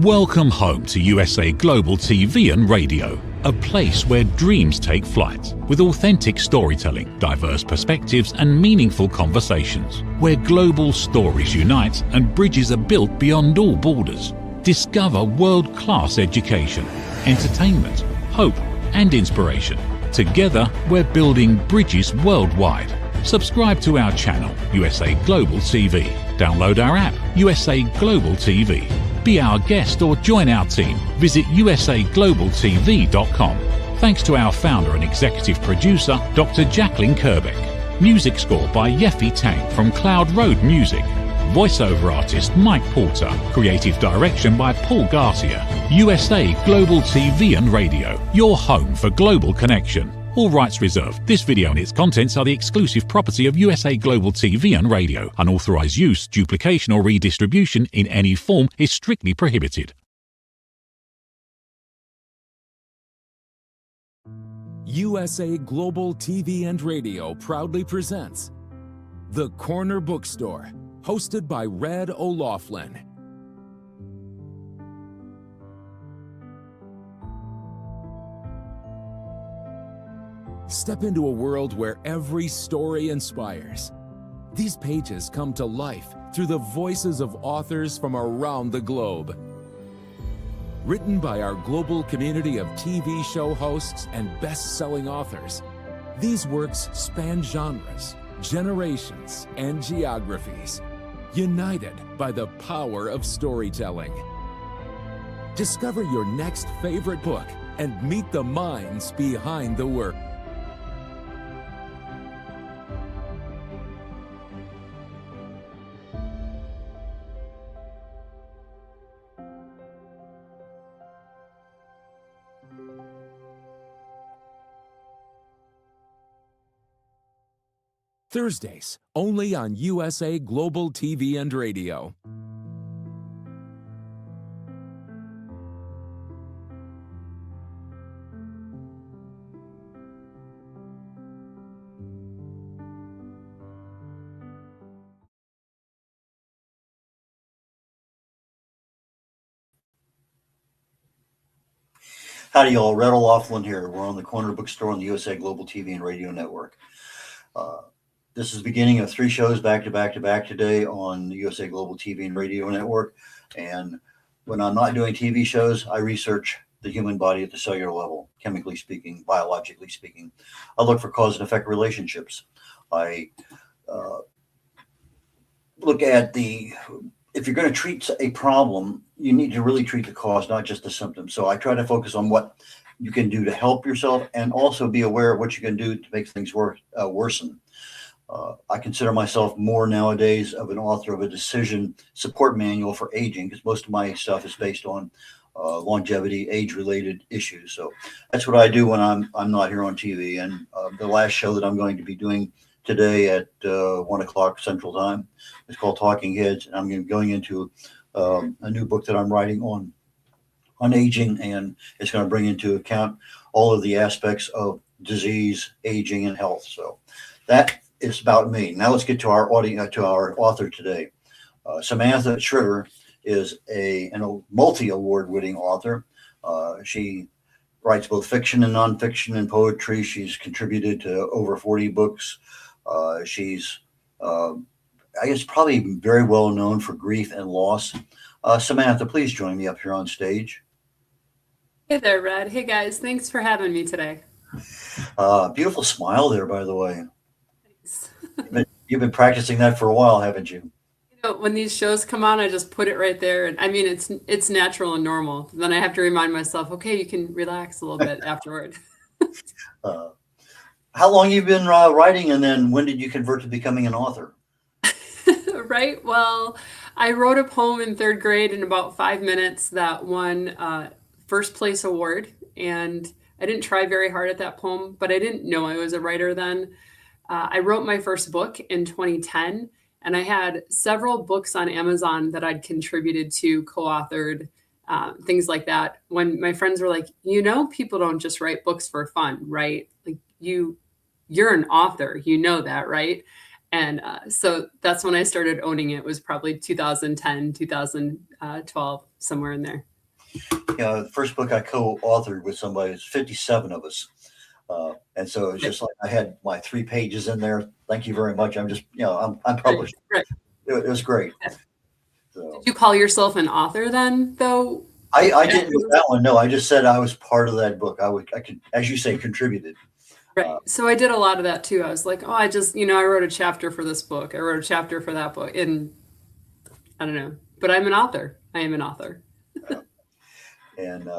Welcome home to USA Global TV and Radio, a place where dreams take flight, with authentic storytelling, diverse perspectives and meaningful conversations, where global stories unite and bridges are built beyond all borders. Discover world-class education, entertainment, hope and inspiration. Together, we're building bridges worldwide. Subscribe to our channel, USA Global TV. Download our app, USA Global TV. Be our guest or join our team. Visit usaglobaltv.com. Thanks to our founder and executive producer, Dr. Jacqueline Kerbeck. Music score by Yeffy Tang from Cloud Road Music. Voiceover artist Mike Porter. Creative direction by Paul Garcia. USA Global TV and Radio, your home for global connection. All rights reserved. This video and its contents are the exclusive property of USA Global TV and Radio. Unauthorized use, duplication or redistribution in any form is strictly prohibited. USA Global TV and Radio proudly presents The Corner Bookstore, hosted by Red O'Loughlin. Step into a world where every story inspires. These pages come to life through the voices of authors from around the globe. Written by our global community of TV show hosts and best-selling authors, these works span genres, generations, and geographies, united by the power of storytelling. Discover your next favorite book and meet the minds behind the work. Thursdays, only on USA Global TV and Radio. Howdy, y'all. Red O'Loughlin here. We're on the Corner Bookstore on the USA Global TV and Radio Network. This is the beginning of 3 shows back to back today on the USA Global TV and Radio Network. And when I'm not doing TV shows, I research the human body at the cellular level, chemically speaking, biologically speaking. I look for cause and effect relationships. I look at if you're going to treat a problem, you need to really treat the cause, not just the symptoms. So I try to focus on what you can do to help yourself and also be aware of what you can do to make things worsen. I consider myself more nowadays of an author of a decision support manual for aging, because most of my stuff is based on longevity, age-related issues. So that's what I do when I'm not here on TV. And the last show that I'm going to be doing today at 1 o'clock Central Time is called Talking Heads, and I'm going to be going into a new book that I'm writing on aging, and it's going to bring into account all of the aspects of disease, aging, and health. So that is about me. Now let's get to our author today. Samantha Tschritter is a multi-award-winning author. She writes both fiction and nonfiction and poetry. She's contributed to over 40 books. She's, I guess, probably very well known for grief and loss. Samantha, please join me up here on stage. Hey there, Red. Hey, guys. Thanks for having me today. Beautiful smile there, by the way. Thanks. You've been practicing that for a while, haven't you? You know, when these shows come on, I just put it right there. And I mean, it's natural and normal. Then I have to remind myself, okay, you can relax a little bit afterward. How long you've been writing, and then when did you convert to becoming an author? Right. Well, I wrote a poem in 3rd grade in about 5 minutes that won first place award. And I didn't try very hard at that poem, but I didn't know I was a writer then. I wrote my first book in 2010, and I had several books on Amazon that I'd contributed to, co-authored, things like that. When my friends were like, people don't just write books for fun, right? Like you're an author, that, right? And so that's when I started owning it, was probably 2010, 2012, somewhere in there. The first book I co-authored with somebody, it's 57 of us. And so it's just like I had my 3 pages in there. Thank you very much. I'm just, I'm published. Right. It was great. Yeah. So, Did you call yourself an author then, though? I didn't with that one. No, I just said I was part of that book. I could, as you say, contributed. Right. So I did a lot of that too. I was like, oh, I just, I wrote a chapter for this book. I wrote a chapter for that book. And I don't know, but I'm an author. I am an author. And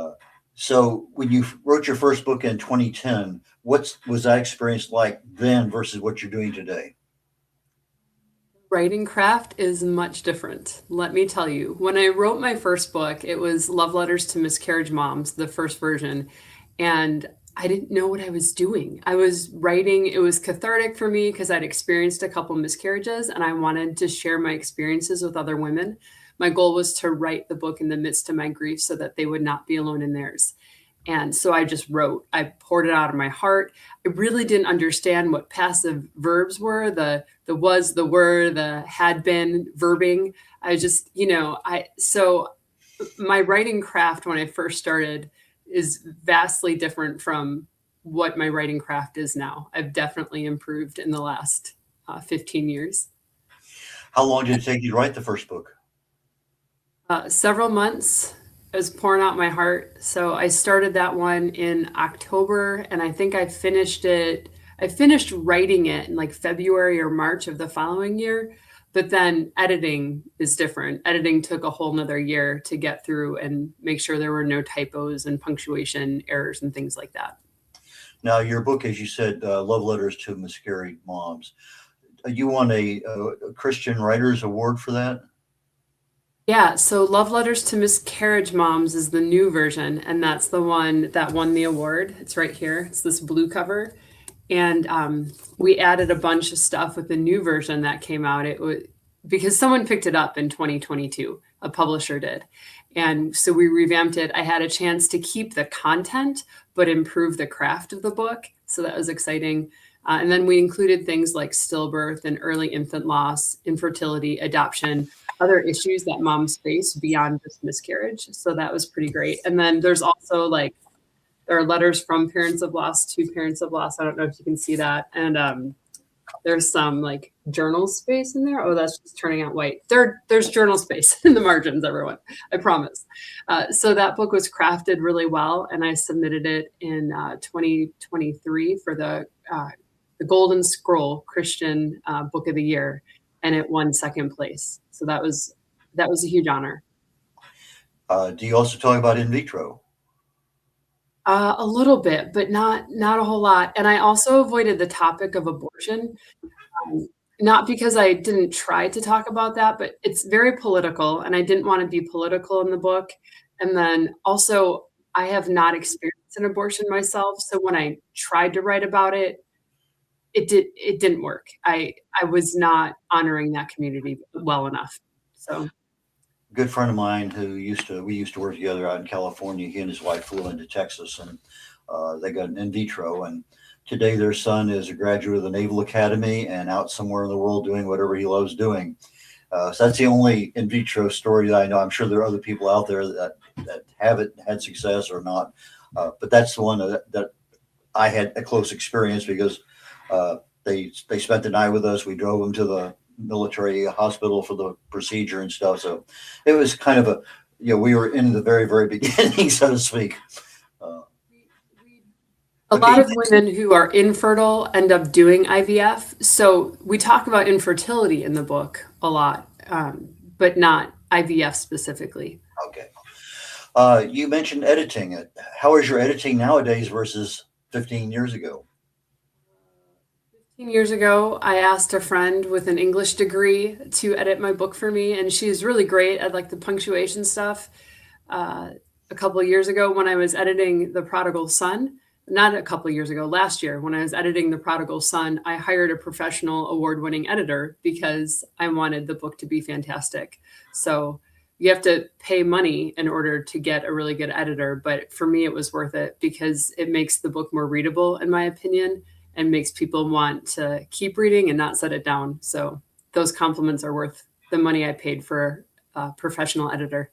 so when you wrote your first book in 2010, what was that experience like then versus what you're doing today? Writing craft is much different. Let me tell you, when I wrote my first book, it was Love Letters to Miscarriage Moms, the first version. And I didn't know what I was doing. I was writing, it was cathartic for me because I'd experienced a couple miscarriages and I wanted to share my experiences with other women. My goal was to write the book in the midst of my grief so that they would not be alone in theirs. And so I just wrote, I poured it out of my heart. I really didn't understand what passive verbs were, the was, the were, the had been, verbing. I just, so my writing craft when I first started is vastly different from what my writing craft is now. I've definitely improved in the last 15 years. How long did it take you to write the first book? Several months. I was pouring out my heart. So I started that one in October, and I think I finished writing it in like February or March of the following year. But then editing is different. Editing took a whole nother year to get through and make sure there were no typos and punctuation errors and things like that. Now, your book, as you said, Love Letters to Miscarried Moms. You won a Christian Writers Award for that? Yeah, so Love Letters to Miscarriage Moms is the new version, and that's the one that won the award. It's right here. It's this blue cover. And we added a bunch of stuff with the new version that came out. It was because someone picked it up in 2022, a publisher did. And so we revamped it. I had a chance to keep the content, but improve the craft of the book. So that was exciting. And then we included things like stillbirth and early infant loss, infertility, adoption, other issues that moms face beyond just miscarriage. So that was pretty great. And then there's also there are letters from parents of loss to parents of loss. I don't know if you can see that. And there's some journal space in there. Oh, that's just turning out white. There's journal space in the margins, everyone. I promise. So that book was crafted really well. And I submitted it in 2023 for the Golden Scroll Christian Book of the Year. And it won second place. So that was a huge honor. Do you also talk about in vitro? A little bit, but not a whole lot. And I also avoided the topic of abortion, not because I didn't try to talk about that, but it's very political, and I didn't want to be political in the book. And then also, I have not experienced an abortion myself, so when I tried to write about it, it didn't work. I was not honoring that community well enough. So. Good friend of mine we used to work together out in California. He and his wife flew into Texas, and they got an in vitro. And today their son is a graduate of the Naval Academy and out somewhere in the world doing whatever he loves doing. So that's the only in vitro story that I know. I'm sure there are other people out there that haven't had success or not, but that's the one that I had a close experience because they spent the night with us. We drove them to the military hospital for the procedure and stuff. So it was kind of we were in the very, very beginning, so to speak. A lot of women who are infertile end up doing IVF. So we talk about infertility in the book a lot, but not IVF specifically. Okay. You mentioned editing. How is your editing nowadays versus 15 years ago? 15 years ago, I asked a friend with an English degree to edit my book for me, and she's really great at the punctuation stuff. A couple of years ago, when I was editing The Prodigal Son, not a couple of years ago, last year, when I was editing The Prodigal Son, I hired a professional award-winning editor because I wanted the book to be fantastic. So you have to pay money in order to get a really good editor. But for me, it was worth it because it makes the book more readable, in my opinion. and makes people want to keep reading and not set it down. So those compliments are worth the money I paid for a professional editor.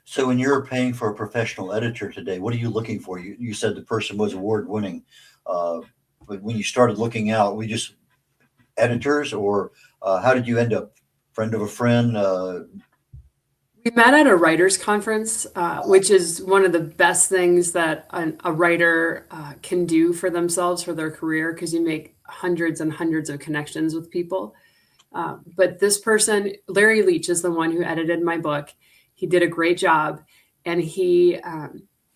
So when you're paying for a professional editor today, what are you looking for? You said the person was award winning. But when you started looking out, we just editors, or how did you end up? Friend of a friend? We met at a writers conference, which is one of the best things that a writer can do for themselves, for their career, because you make hundreds and hundreds of connections with people. But this person, Larry Leach, is the one who edited my book. He did a great job, and he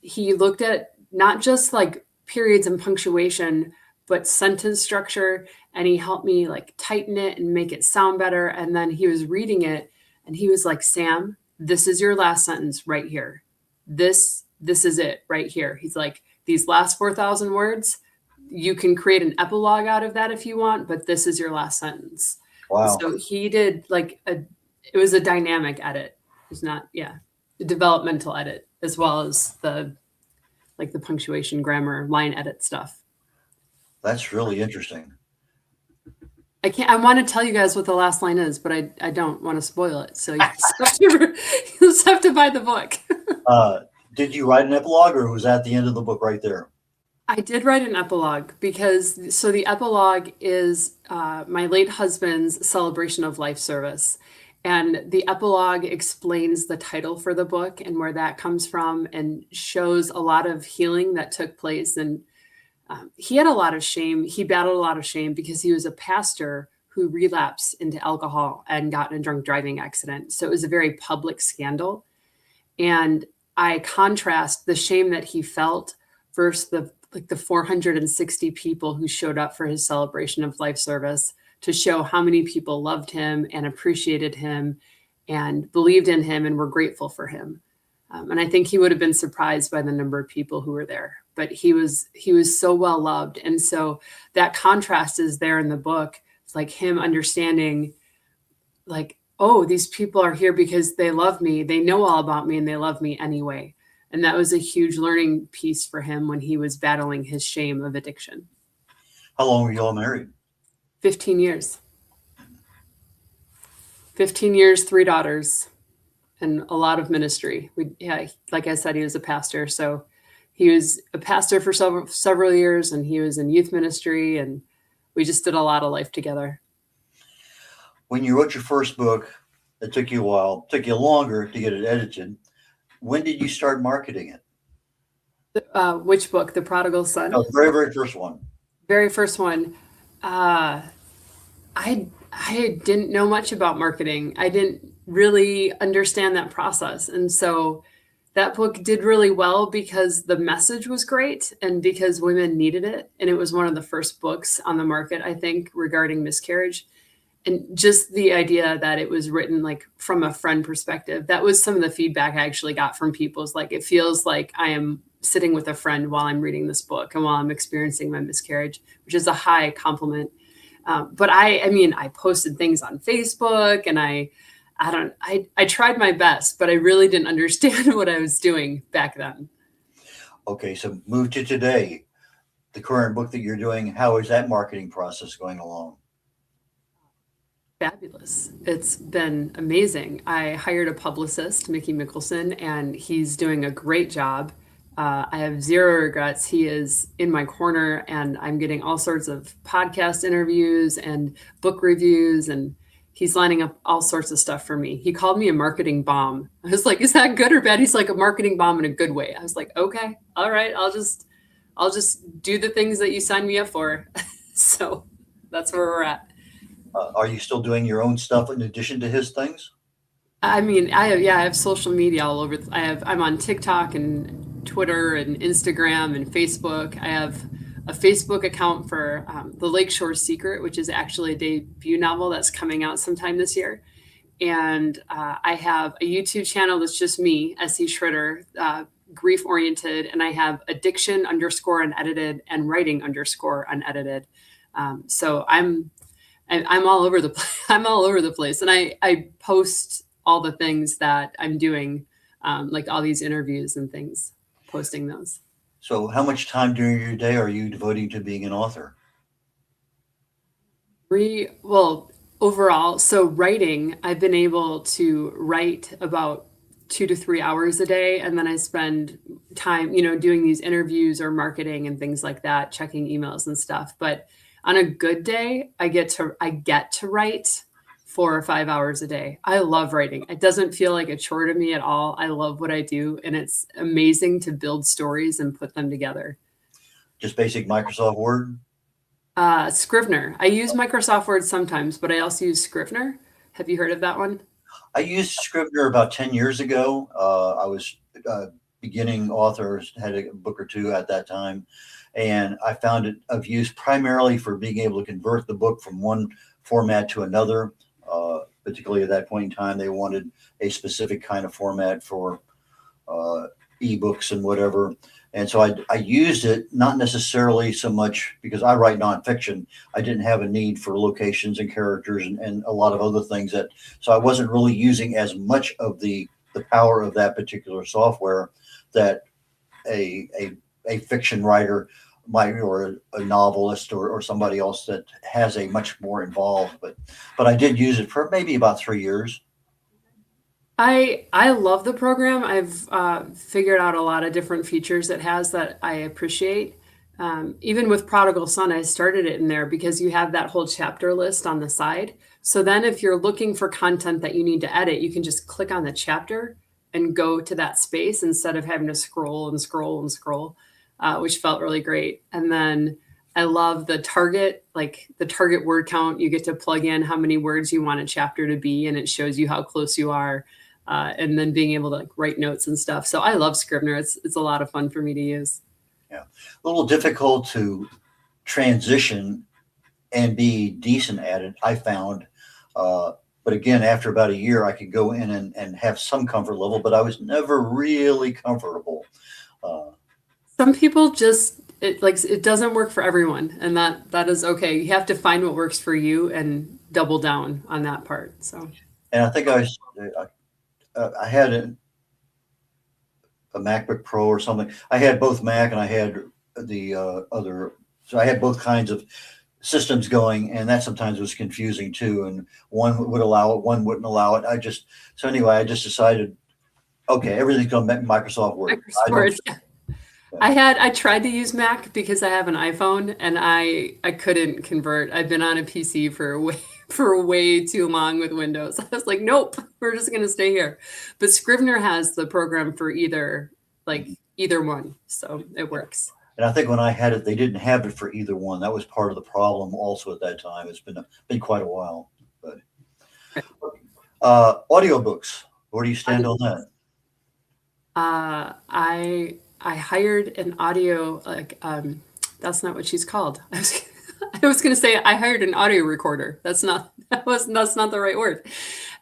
looked at not just like periods and punctuation, but sentence structure, and he helped me like tighten it and make it sound better. And then he was reading it, and he was like, "Sam, this is your last sentence right here. This is it right here." He's like, "These last 4,000 words, you can create an epilogue out of that if you want, but this is your last sentence." Wow. So he did it was a dynamic edit. It's not, a developmental edit, as well as the punctuation, grammar, line edit stuff. That's really interesting. I want to tell you guys what the last line is, but I don't want to spoil it. So you just have to buy the book. Did you write an epilogue, or was that the end of the book right there? I did write an epilogue so the epilogue is my late husband's celebration of life service. And the epilogue explains the title for the book and where that comes from, and shows a lot of healing that took place. And he had a lot of shame. He battled a lot of shame because he was a pastor who relapsed into alcohol and got in a drunk driving accident. So it was a very public scandal. And I contrast the shame that he felt versus the 460 people who showed up for his celebration of life service, to show how many people loved him and appreciated him and believed in him and were grateful for him. And I think he would have been surprised by the number of people who were there, but he was so well loved. And so that contrast is there in the book. It's like him understanding, like, oh, these people are here because they love me. They know all about me and they love me anyway. And that was a huge learning piece for him when he was battling his shame of addiction. How long were you all married? 15 years. 15 years, 3 daughters, and a lot of ministry. Like I said, he was a pastor. So he was a pastor for several years, and he was in youth ministry, and we just did a lot of life together. When you wrote your first book, it took you a while, took you longer to get it edited. When did you start marketing it? Which book? The Prodigal Son? No, the very, very first one. Very first one. I didn't know much about marketing. I didn't really understand that process. And so that book did really well because the message was great and because women needed it. And it was one of the first books on the market, I think, regarding miscarriage. And just the idea that it was written like from a friend perspective, that was some of the feedback I actually got from people. Is like, it feels like I am sitting with a friend while I'm reading this book and while I'm experiencing my miscarriage, which is a high compliment. But I posted things on Facebook, and I tried my best, but I really didn't understand what I was doing back then. Okay, so move to today, the current book that you're doing. How is that marketing process going along? Fabulous. It's been amazing. I hired a publicist, Mickey Mickelson, and he's doing a great job. I have zero regrets. He is in my corner, and I'm getting all sorts of podcast interviews and book reviews, and he's lining up all sorts of stuff for me. He called me a marketing bomb. I was like, is that good or bad? He's like, a marketing bomb in a good way. I was like, okay, all right. I'll just do the things that you signed me up for. So that's where we're at. Are you still doing your own stuff in addition to his things? I have social media all over. I'm on TikTok and Twitter and Instagram and Facebook. I have a Facebook account for The Lakeshore Secret, which is actually a debut novel that's coming out sometime this year. And I have a YouTube channel that's just me, S.E. Tschritter, grief oriented. And I have addiction _ unedited and writing _ unedited. So I'm all over the place. I'm all over the place. And I post all the things that I'm doing, like all these interviews and things, posting those. So how much time during your day are you devoting to being an author? Well, overall, so writing, I've been able to write about 2 to 3 hours a day, and then I spend time, doing these interviews or marketing and things like that, checking emails and stuff. But on a good day, I get to write 4 or 5 hours a day. I love writing. It doesn't feel like a chore to me at all. I love what I do, and it's amazing to build stories and put them together. Just basic Microsoft Word? Scrivener. I use Microsoft Word sometimes, but I also use Scrivener. Have you heard of that one? I used Scrivener about 10 years ago. I was beginning author, had a book or two at that time, and I found it of use primarily for being able to convert the book from one format to another. Particularly at that point in time, they wanted a specific kind of format for ebooks and whatever. And so I used it, not necessarily so much because I write nonfiction. I didn't have a need for locations and characters and a lot of other things so I wasn't really using as much of the power of that particular software that a fiction writer might, or a novelist or somebody else that has a much more involved, but I did use it for maybe about 3 years. I love the program. I've figured out a lot of different features it has that I appreciate. Even with Prodigal Son, I started it in there because you have that whole chapter list on the side. So then if you're looking for content that you need to edit, you can just click on the chapter and go to that space instead of having to scroll and scroll and scroll, which felt really great. And then I love the target word count. You get to plug in how many words you want a chapter to be, and it shows you how close you are. And then being able to write notes and stuff. So I love Scrivener. It's a lot of fun for me to use. Yeah, a little difficult to transition and be decent at it, I found. But again, after about a year, I could go in and have some comfort level, but I was never really comfortable. Some people it doesn't work for everyone, and that is okay. You have to find what works for you and double down on that part. So, and I think I had a MacBook Pro or something. I had both Mac and I had the other. So I had both kinds of systems going, and that sometimes was confusing too. And one would allow it, one wouldn't allow it. I just decided, okay, everything's going to Microsoft Word. I tried to use Mac because I have an iPhone, and I couldn't convert. I've been on a PC for way too long with Windows. I was like, nope, we're just going to stay here. But Scrivener has the program for either one, so it works. And I think when I had it, they didn't have it for either one. That was part of the problem also at that time. It's been quite a while. But audiobooks, where do you stand on that? I hired an audio, that's not what she's called. I was going to say I hired an audio recorder. That's not the right word.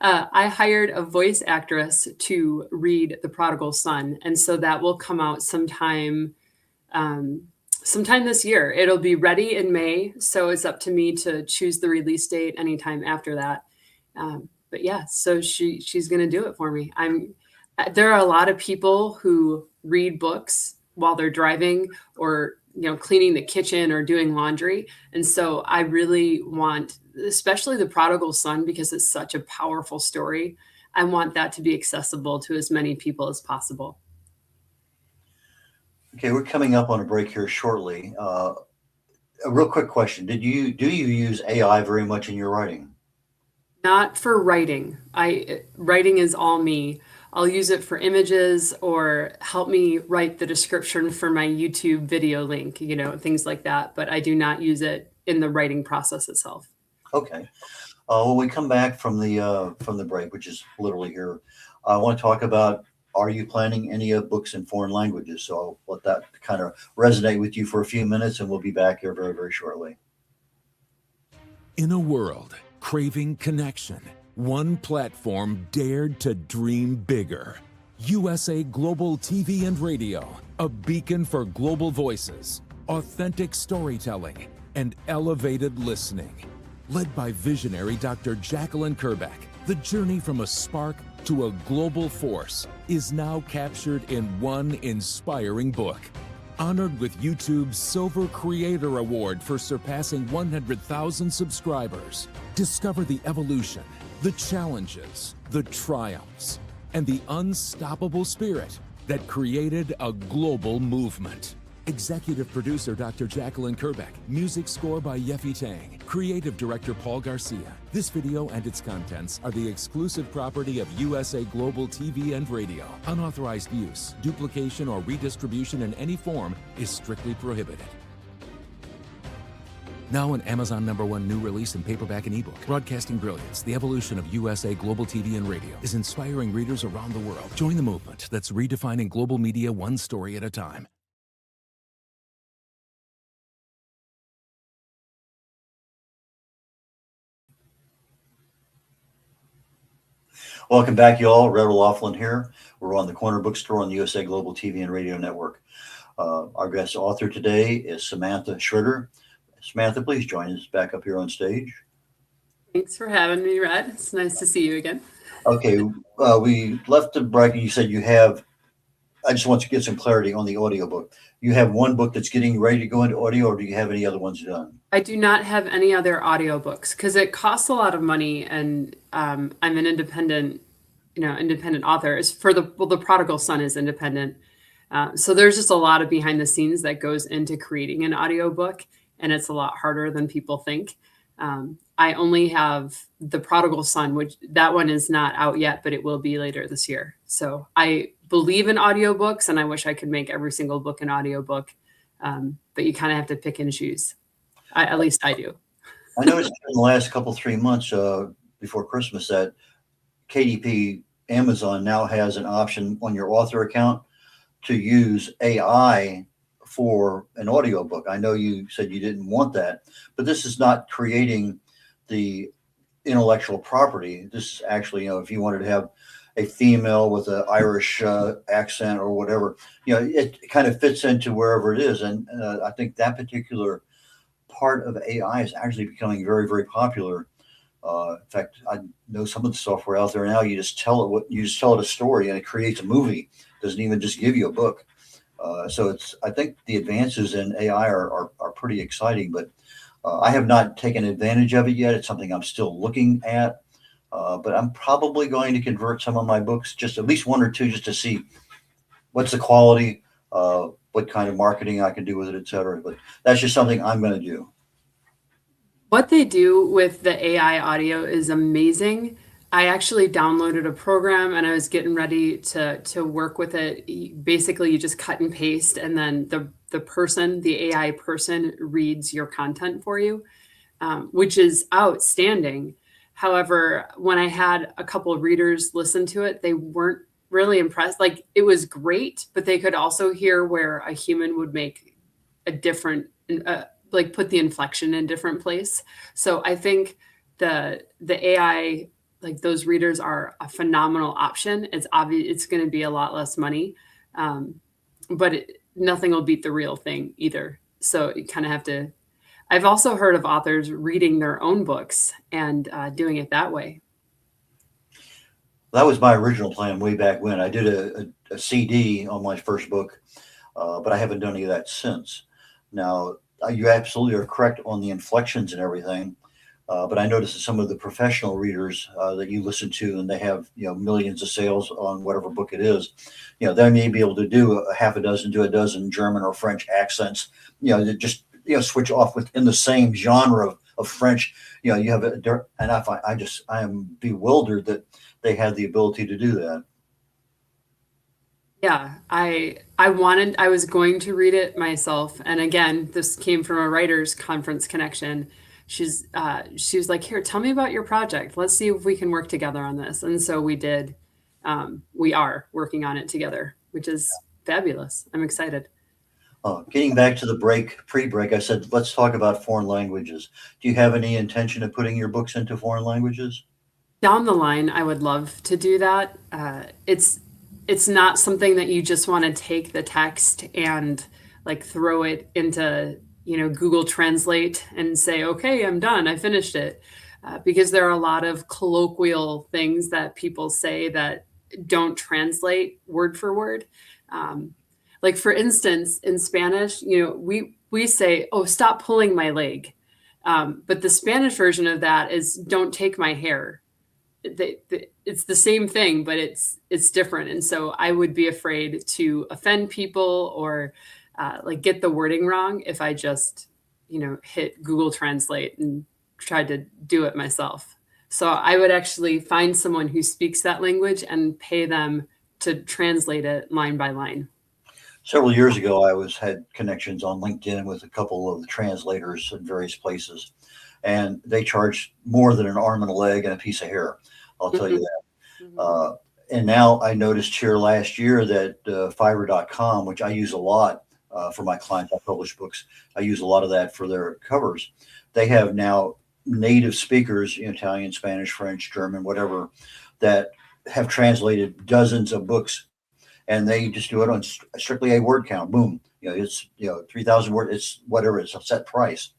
I hired a voice actress to read The Prodigal Son, and so that will come out sometime this year. It'll be ready in May, so it's up to me to choose the release date anytime after that. But yeah, so she's going to do it for me. There are a lot of people who read books while they're driving or cleaning the kitchen or doing laundry. And so I really want, especially The Prodigal Son, because it's such a powerful story, I want that to be accessible to as many people as possible. Okay, we're coming up on a break here shortly. A real quick question. Do you use AI very much in your writing? Not for writing. Writing is all me. I'll use it for images or help me write the description for my YouTube video link, things like that. But I do not use it in the writing process itself. Okay. When we come back from the break, which is literally here, I want to talk about, are you planning any books in foreign languages? So I'll let that kind of resonate with you for a few minutes, and we'll be back here very, very shortly. In a world craving connection, one platform dared to dream bigger. USA Global TV and Radio, a beacon for global voices, authentic storytelling, and elevated listening. Led by visionary Dr. Jacqueline Kerbeck, the journey from a spark to a global force is now captured in one inspiring book. Honored with YouTube's Silver Creator Award for surpassing 100,000 subscribers. Discover the evolution, the challenges, the triumphs, and the unstoppable spirit that created a global movement. Executive producer Dr. Jacqueline Kerbeck. Music score by Yeffy Tang. Creative director Paul Garcia. This video and its contents are the exclusive property of USA Global TV and Radio. Unauthorized use, duplication, or redistribution in any form is strictly prohibited. Now an Amazon #1 new release in paperback and ebook. Broadcasting Brilliance, the evolution of USA Global TV and Radio, is inspiring readers around the world. Join the movement that's redefining global media one story at a time. Welcome back, y'all. Red Laughlin here. We're on the Corner Bookstore on the USA Global TV and Radio Network. Our guest author today is Samantha Tschritter. Samantha, please join us back up here on stage. Thanks for having me, Red. It's nice to see you again. Okay, we left the break and you said you have, I just want to get some clarity on the audiobook. You have one book that's getting ready to go into audio, or do you have any other ones done? I do not have any other audiobooks because it costs a lot of money, and I'm an independent author. It's for the Prodigal Son is independent. So there's just a lot of behind the scenes that goes into creating an audiobook, and it's a lot harder than people think. I only have The Prodigal Son, which that one is not out yet, but it will be later this year. So I believe in audiobooks, and I wish I could make every single book an audiobook. But you kind of have to pick and choose. At least I do. I noticed in the last couple, 3 months before Christmas that KDP Amazon now has an option on your author account to use AI for an audiobook. I know you said you didn't want that, but this is not creating the intellectual property. This is actually, if you wanted to have a female with an Irish accent or whatever, it kind of fits into wherever it is. And I think that particular part of AI is actually becoming very, very popular. In fact, I know some of the software out there now, you just tell it a story and it creates a movie. It doesn't even just give you a book. So I think the advances in AI are pretty exciting, but I have not taken advantage of it yet. It's something I'm still looking at. But I'm probably going to convert some of my books, just at least one or two, just to see what's the quality, what kind of marketing I can do with it, et cetera. But that's just something I'm going to do. What they do with the AI audio is amazing. I actually downloaded a program and I was getting ready to work with it. Basically, you just cut and paste, and then the AI person reads your content for you, which is outstanding. However, when I had a couple of readers listen to it, they weren't really impressed. Like, it was great, but they could also hear where a human would make a different, like put the inflection in a different place. So I think the AI, like those readers are a phenomenal option. It's obvious it's going to be a lot less money, but nothing will beat the real thing either. So you kind of have to. I've also heard of authors reading their own books and doing it that way. That was my original plan way back when. I did a CD on my first book, but I haven't done any of that since. Now, you absolutely are correct on the inflections and everything, but I noticed that some of the professional readers that you listen to, and they have millions of sales on whatever book it is, they may be able to do a half a dozen to a dozen German or French accents, that just switch off within the same genre of French. You have and I am bewildered that they had the ability to do that. Yeah, I was going to read it myself, and again, this came from a writers conference connection. She was like, "Here, tell me about your project. Let's see if we can work together on this." And so we did. We are working on it together, which is fabulous. I'm excited. Getting back to the pre-break, I said, let's talk about foreign languages. Do you have any intention of putting your books into foreign languages? Down the line, I would love to do that. It's not something that you just want to take the text and like throw it into, Google Translate and say, okay, I'm done. I finished it. Because there are a lot of colloquial things that people say that don't translate word for word. Like for instance, in Spanish, we say, "Oh, stop pulling my leg," but the Spanish version of that is "Don't take my hair." It's the same thing, but it's different. And so I would be afraid to offend people or like get the wording wrong if I just, hit Google Translate and tried to do it myself. So I would actually find someone who speaks that language and pay them to translate it line by line. Several years ago, I had connections on LinkedIn with a couple of the translators in various places, and they charge more than an arm and a leg and a piece of hair. I'll tell you that. Mhm. And now I noticed here last year that Fiverr.com, which I use a lot for my clients, I publish books. I use a lot of that for their covers. They have now native speakers, Italian, Spanish, French, German, whatever, that have translated dozens of books, and they just do it on strictly a word count. Boom, it's 3,000 words. It's whatever, it's a set price.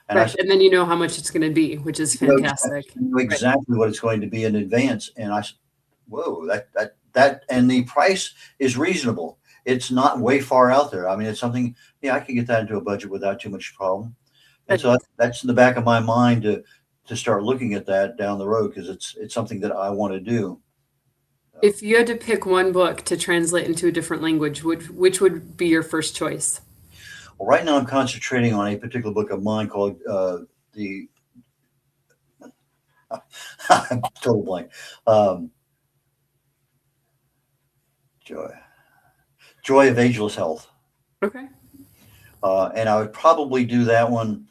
And I Right. And then you know how much it's going to be, which is fantastic. know exactly what it's going to be in advance. And I said, whoa, that, and the price is reasonable. It's not way far out there. I mean, it's something, I could get that into a budget without too much problem. And so that's in the back of my mind to start looking at that down the road, because it's something that I want to do. If you had to pick one book to translate into a different language, which would be your first choice? Well, right now I'm concentrating on a particular book of mine called the total blank. Joy of Ageless Health. Okay. And I would probably do that one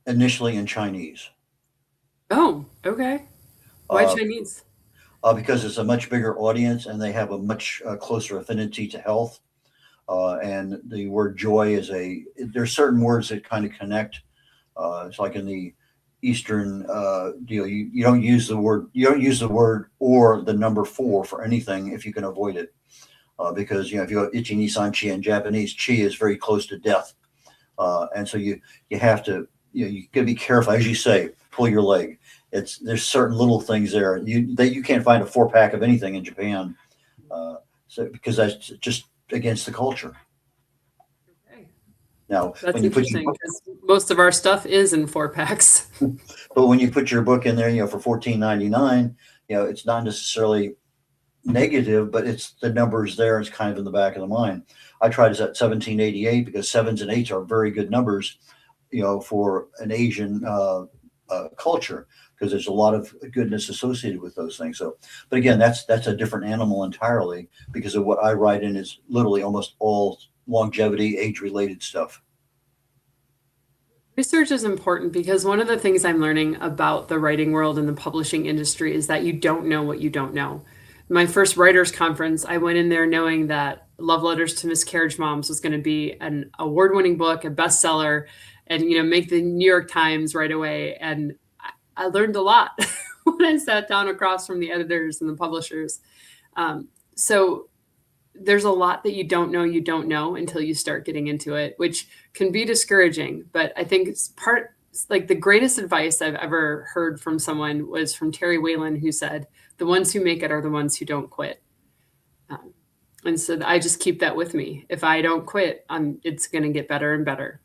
initially in Chinese. Oh, okay. Why Chinese? Because it's a much bigger audience and they have a much closer affinity to health. And the word joy there's certain words that kind of connect. It's like in the Eastern deal, you don't use the word or the number 4 for anything if you can avoid it. Because, if you go ichi, ni, san, chi in Japanese, chi is very close to death. And so you have to, you got to be careful, as you say, pull your leg. There's certain little things there that you can't find a 4-pack of anything in Japan. So because that's just against the culture. Okay. Now, that's interesting because most of our stuff is in 4-packs. But when you put your book in there, for $14.99, it's not necessarily negative, but it's the numbers there. It's kind of in the back of the mind. I tried it at $17.88 because 7s and 8s are very good numbers, for an Asian culture, because there's a lot of goodness associated with those things. So, but again, that's a different animal entirely, because of what I write in is literally almost all longevity, age-related stuff. Research is important because one of the things I'm learning about the writing world and the publishing industry is that you don't know what you don't know. My first writers conference, I went in there knowing that Love Letters to Miscarriage Moms was going to be an award-winning book, a bestseller, and make the New York Times right away. And I learned a lot when I sat down across from the editors and the publishers. So there's a lot that you don't know until you start getting into it, which can be discouraging. But I think it's like the greatest advice I've ever heard from someone was from Terry Whalen, who said, "The ones who make it are the ones who don't quit." And so I just keep that with me. If I don't quit, it's going to get better and better.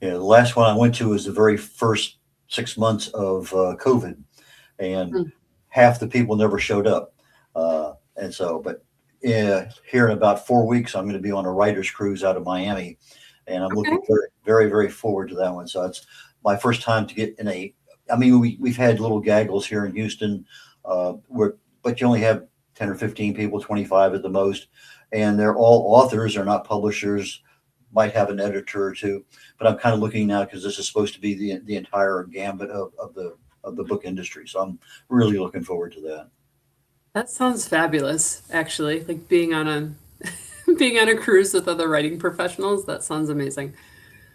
Yeah, the last one I went to was the very first 6 months of COVID, and half the people never showed up. And so, but here in about 4 weeks, I'm going to be on a writer's cruise out of Miami, and I'm looking very, very, very forward to that one. So it's my first time to get in we've had little gaggles here in Houston, but you only have 10 or 15 people, 25 at the most, and they're all authors. They're not publishers. Might have an editor or two, but I'm kind of looking now because this is supposed to be the entire gambit of the book industry. So I'm really looking forward to that. That sounds fabulous, actually. Like being on a cruise with other writing professionals. That sounds amazing.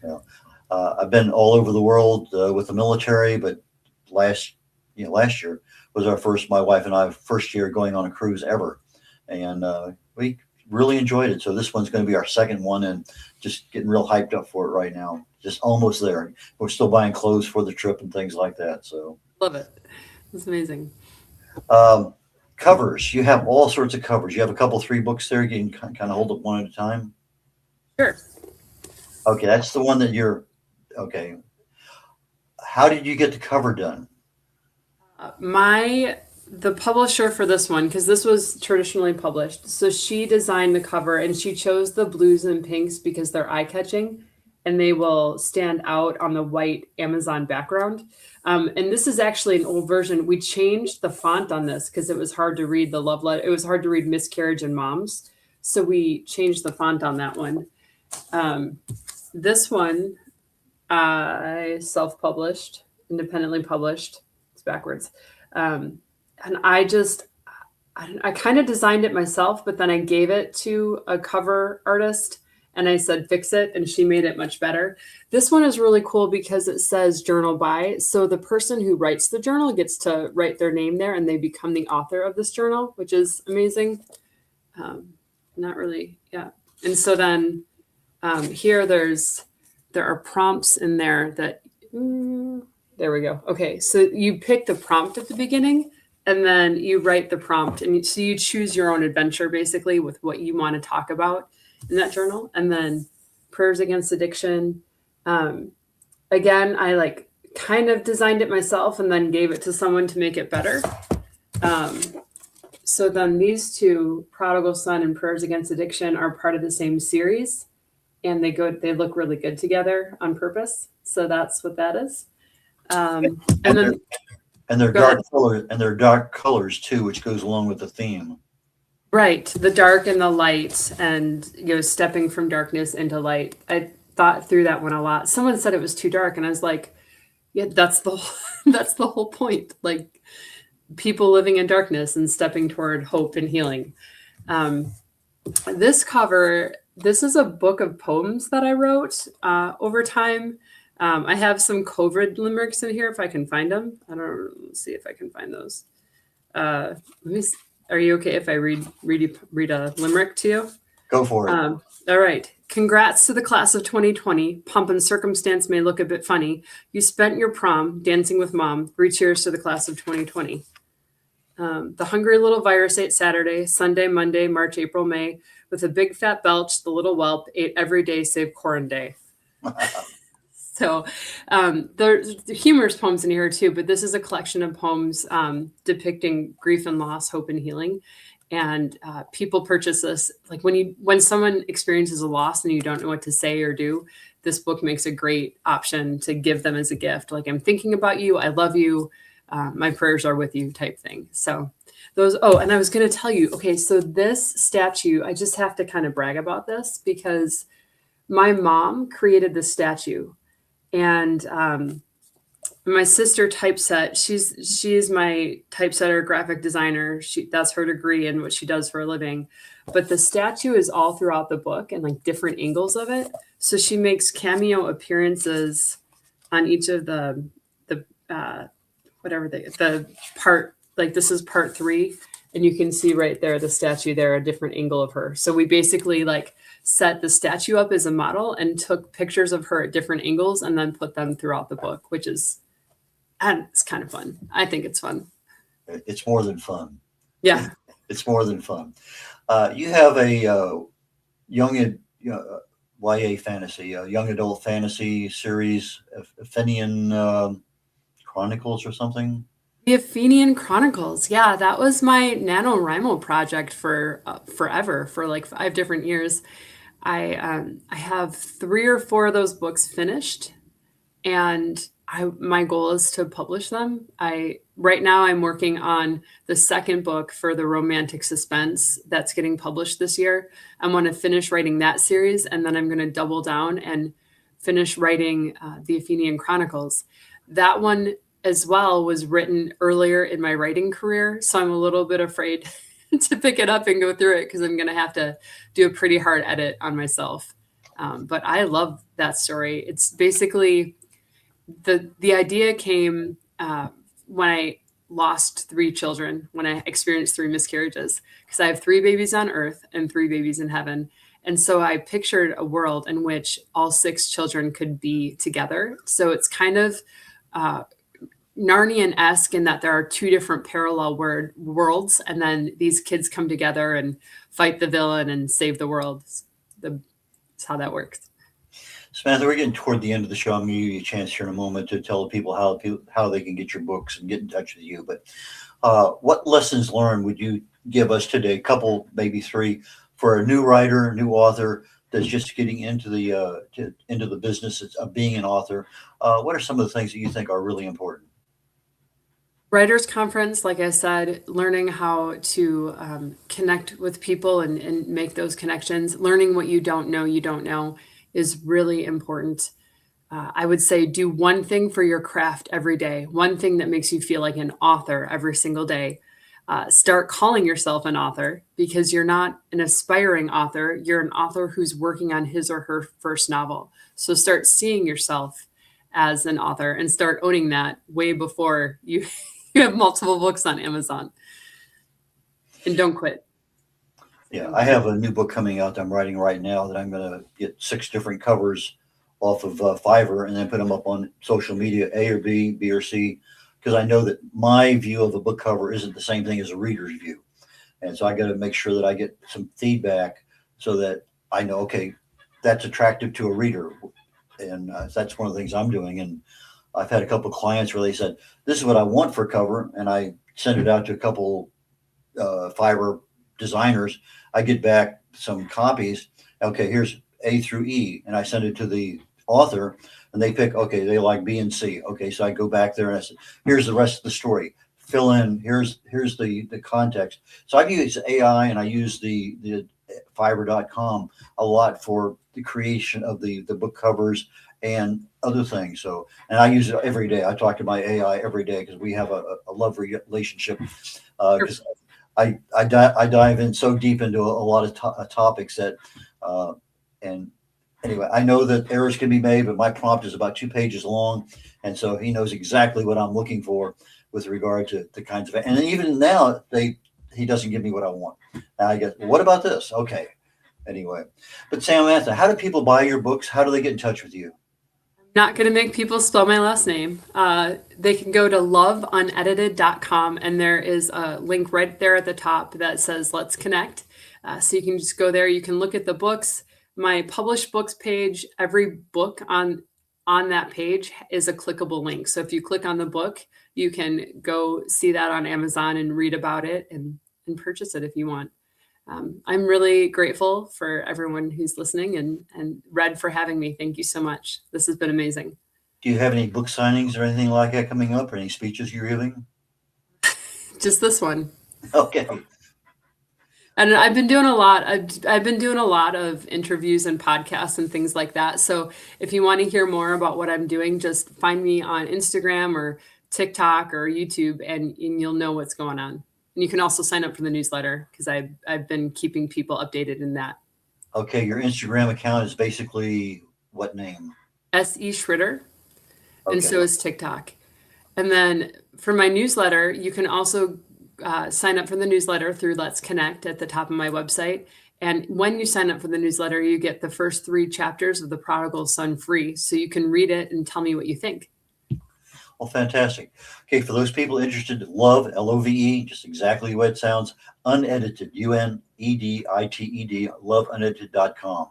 Yeah, I've been all over the world with the military, but last year was my wife and I first year going on a cruise ever, and we really enjoyed it. So this one's going to be our second one, and just getting real hyped up for it right now. Just almost there. We're still buying clothes for the trip and things like that. So love it. It's amazing. Covers. You have all sorts of covers. You have a couple, 3 books there. You can kind of hold up one at a time. Sure. Okay, that's the one that you're, okay. How did you get the cover done? The publisher for this one, because this was traditionally published, so she designed the cover and she chose the blues and pinks because they're eye-catching and they will stand out on the white Amazon background. And this is actually an old version. We changed the font on this because it was hard to read the love letter. It was hard to read Miscarriage and Moms. So we changed the font on that one. This one I self-published, independently published. It's backwards. And I kind of designed it myself, but then I gave it to a cover artist and I said, fix it. And she made it much better. This one is really cool because it says journal by. So the person who writes the journal gets to write their name there and they become the author of this journal, which is amazing. Not really. Yeah. And so then here there are prompts in there that, there we go. Okay. So you pick the prompt at the beginning and then you write the prompt. And so you choose your own adventure basically with what you want to talk about in that journal. And then prayers against addiction. Again, I kind of designed it myself and then gave it to someone to make it better. So then these two, Prodigal Son and Prayers Against Addiction, are part of the same series. And they look really good together on purpose. So that's what that is. And they're dark colors, and they're dark colors too, which goes along with the theme. Right, the dark and the light, and stepping from darkness into light. I thought through that one a lot. Someone said it was too dark, and I was like, yeah, that's the whole point. Like people living in darkness and stepping toward hope and healing. This cover. This is a book of poems that I wrote over time. I have some COVID limericks in here if I can find them. Let's see if I can find those. Let me see. Are you okay if I read a limerick to you? Go for it. All right. Congrats to the class of 2020. Pomp and circumstance may look a bit funny. You spent your prom dancing with mom. 3 cheers to the class of 2020. The hungry little virus ate Saturday, Sunday, Monday, March, April, May. With a big fat belch, the little whelp ate every day save Corn Day. So there's humorous poems in here too, but this is a collection of poems depicting grief and loss, hope and healing. And people purchase this. Like when someone experiences a loss and you don't know what to say or do, this book makes a great option to give them as a gift. Like, I'm thinking about you. I love you. My prayers are with you type thing. So those, and I was going to tell you, okay, so this statue, I just have to kind of brag about this because my mom created this statue, and my sister typeset, she's my typesetter, graphic designer. That's her degree and what she does for a living. But the statue is all throughout the book and like different angles of it. So she makes cameo appearances on each of the part, like this is part 3, and you can see right there the statue there, a different angle of her. So we basically like set the statue up as a model and took pictures of her at different angles and then put them throughout the book, which is, and it's kind of fun. I think it's fun. It's more than fun. Yeah. It's more than fun. You have a young YA fantasy, young adult fantasy series, Athenian Chronicles or something. The Athenian Chronicles. Yeah, that was my NaNoWriMo project for forever, for like 5 different years. I have 3 or 4 of those books finished, and my goal is to publish them. Right now I'm working on the 2nd book for the romantic suspense that's getting published this year. I want to finish writing that series, and then I'm going to double down and finish writing the Athenian Chronicles. That one as well was written earlier in my writing career, so I'm a little bit afraid to pick it up and go through it because I'm going to have to do a pretty hard edit on myself. But I love that story. It's basically the idea came when I lost 3 children, when I experienced 3 miscarriages, because I have 3 babies on earth and 3 babies in heaven. And so I pictured a world in which all 6 children could be together. So it's kind of Narnian-esque in that there are 2 different parallel worlds, and then these kids come together and fight the villain and save the world. The That's how that works. Samantha, we're getting toward the end of the show. I'm going to give you a chance here in a moment to tell people how they can get your books and get in touch with you. But what lessons learned would you give us today? A couple, maybe three, for a new writer, new author that's just getting into the business of being an author. What are some of the things that you think are really important? Writers Conference, like I said, learning how to connect with people and make those connections, learning what you don't know is really important. I would say do one thing for your craft every day, one thing that makes you feel like an author every single day. Start calling yourself an author, because you're not an aspiring author. You're an author who's working on his or her first novel. So start seeing yourself as an author and start owning that way before you have multiple books on Amazon. And don't quit. Yeah, I have a new book coming out that I'm writing right now that I'm going to get 6 different covers off of Fiverr and then put them up on social media, A or B, B or C, because I know that my view of a book cover isn't the same thing as a reader's view. And so I got to make sure that I get some feedback so that I know, okay, that's attractive to a reader. And that's one of the things I'm doing. And I've had a couple of clients where they said, this is what I want for a cover. And I send it out to a couple Fiverr designers. I get back some copies. Okay, here's A through E. And I send it to the author and they pick, okay, they like B and C. Okay, so I go back there and I said, here's the rest of the story. Fill in, here's the context. So I've used AI and I use the Fiverr.com a lot for the creation of the book covers and other things. So, and I use it every day. I talk to my AI every day because we have a love relationship. Because I dive in so deep into a lot of topics that, and anyway, I know that errors can be made, but my prompt is about 2 pages long. And so he knows exactly what I'm looking for with regard to the kinds of, and even now he doesn't give me what I want. Now I get, what about this? Okay. Anyway, but Samantha, how do people buy your books? How do they get in touch with you? Not going to make people spell my last name. They can go to loveunedited.com and there is a link right there at the top that says let's connect. So you can just go there. You can look at the books. My published books page, every book on that page is a clickable link. So if you click on the book, you can go see that on Amazon and read about it and purchase it if you want. I'm really grateful for everyone who's listening and Red for having me. Thank you so much. This has been amazing. Do you have any book signings or anything like that coming up, or any speeches you're giving? Just this one. Okay. And I've been doing a lot. I've been doing a lot of interviews and podcasts and things like that. So if you want to hear more about what I'm doing, just find me on Instagram or TikTok or YouTube and you'll know what's going on. And you can also sign up for the newsletter because I've been keeping people updated in that. Okay, your Instagram account is basically what name? SE Tschritter. Okay. And so is TikTok. And then for my newsletter, you can also sign up for the newsletter through Let's Connect at the top of my website. And when you sign up for the newsletter, you get the first 3 chapters of The Prodigal Son free. So you can read it and tell me what you think. Well, fantastic. Okay, for those people interested, Love, Love, just exactly what it sounds, unedited, UNEDITED, loveunedited.com.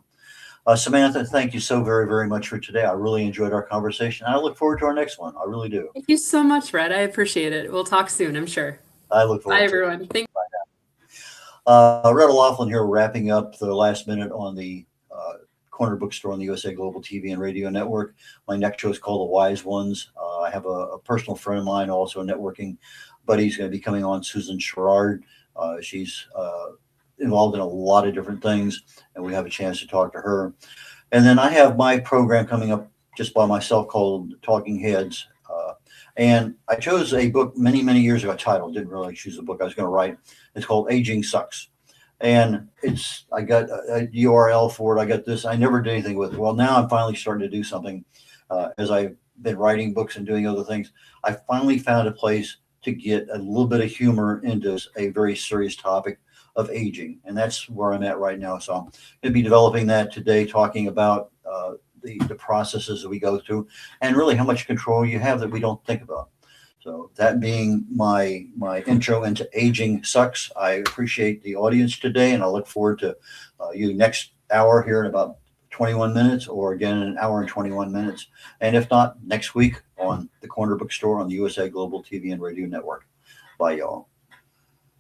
Samantha, thank you so very, very much for today. I really enjoyed our conversation. I look forward to our next one. I really do. Thank you so much, Red. I appreciate it. We'll talk soon, I'm sure. I look forward to it. Bye, everyone. Thank you. Red O'Laughlin here, wrapping up the last minute on the Corner Bookstore on the USA Global TV and Radio Network. My next show is called The Wise Ones. I have a personal friend of mine, also a networking buddy. He's going to be coming on, Susan Sherrard. She's involved in a lot of different things, and we have a chance to talk to her. And then I have my program coming up just by myself called Talking Heads. And I chose a book many, many years ago, a title, didn't really choose a book I was going to write. It's called Aging Sucks. And I got a URL for it. I got this. I never did anything with it. Well, now I'm finally starting to do something. As I've been writing books and doing other things, I finally found a place to get a little bit of humor into a very serious topic of aging. And that's where I'm at right now. So I'm going to be developing that today, talking about the processes that we go through and really how much control you have that we don't think about. So that being my intro into Aging Sucks, I appreciate the audience today, and I look forward to you next hour here in about 21 minutes, or again in an hour and 21 minutes. And if not, next week on the Corner Bookstore on the USA Global TV and Radio Network. Bye, y'all.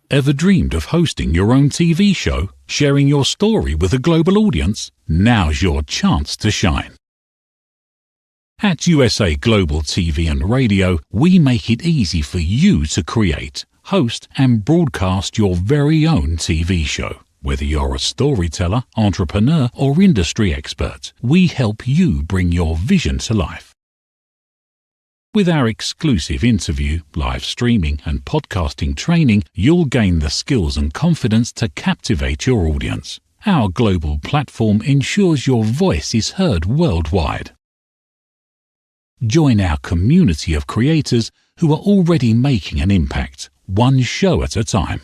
Ever dreamed of hosting your own TV show, sharing your story with a global audience? Now's your chance to shine. At USA Global TV and Radio, we make it easy for you to create, host, and broadcast your very own TV show. Whether you're a storyteller, entrepreneur, or industry expert, we help you bring your vision to life. With our exclusive interview, live streaming, and podcasting training, you'll gain the skills and confidence to captivate your audience. Our global platform ensures your voice is heard worldwide. Join our community of creators who are already making an impact, one show at a time.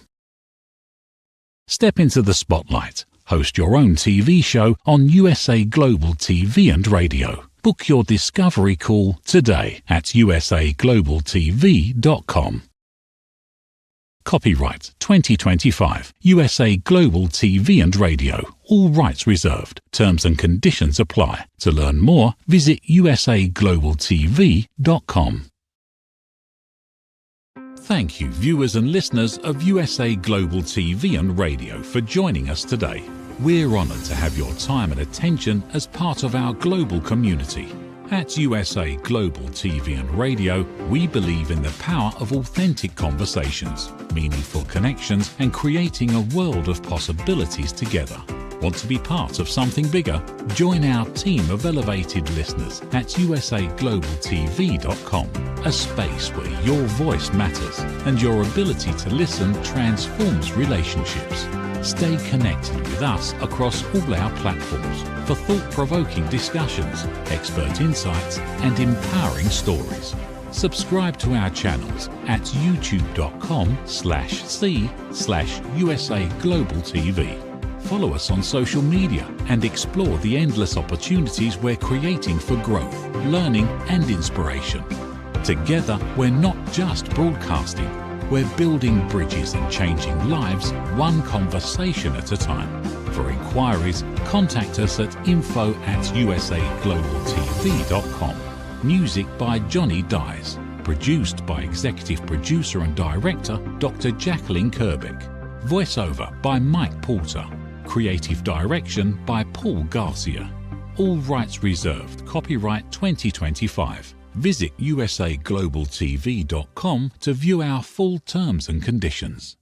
Step into the spotlight. Host your own TV show on USA Global TV and Radio. Book your discovery call today at usaglobaltv.com. Copyright 2025 USA Global TV and Radio. All rights reserved. Terms and conditions apply. To learn more, visit usaglobaltv.com. Thank you, viewers and listeners of USA Global TV and Radio, for joining us today. We're honoured to have your time and attention as part of our global community. At USA Global TV and Radio, we believe in the power of authentic conversations, meaningful connections, and creating a world of possibilities together. Want to be part of something bigger? Join our team of elevated listeners at usaglobaltv.com, a space where your voice matters and your ability to listen transforms relationships. Stay connected with us across all our platforms for thought-provoking discussions, expert insights, and empowering stories. Subscribe to our channels at youtube.com/c/USAGlobalTV. Follow us on social media and explore the endless opportunities we're creating for growth, learning, and inspiration. Together, we're not just broadcasting, we're building bridges and changing lives one conversation at a time. For inquiries, contact us at info@usaglobaltv.com. Music by Johnny Dies. Produced by Executive Producer and Director Dr. Jacqueline Kerbeck. Voiceover by Mike Porter. Creative Direction by Paul Garcia. All rights reserved. Copyright 2025. Visit usaglobaltv.com to view our full terms and conditions.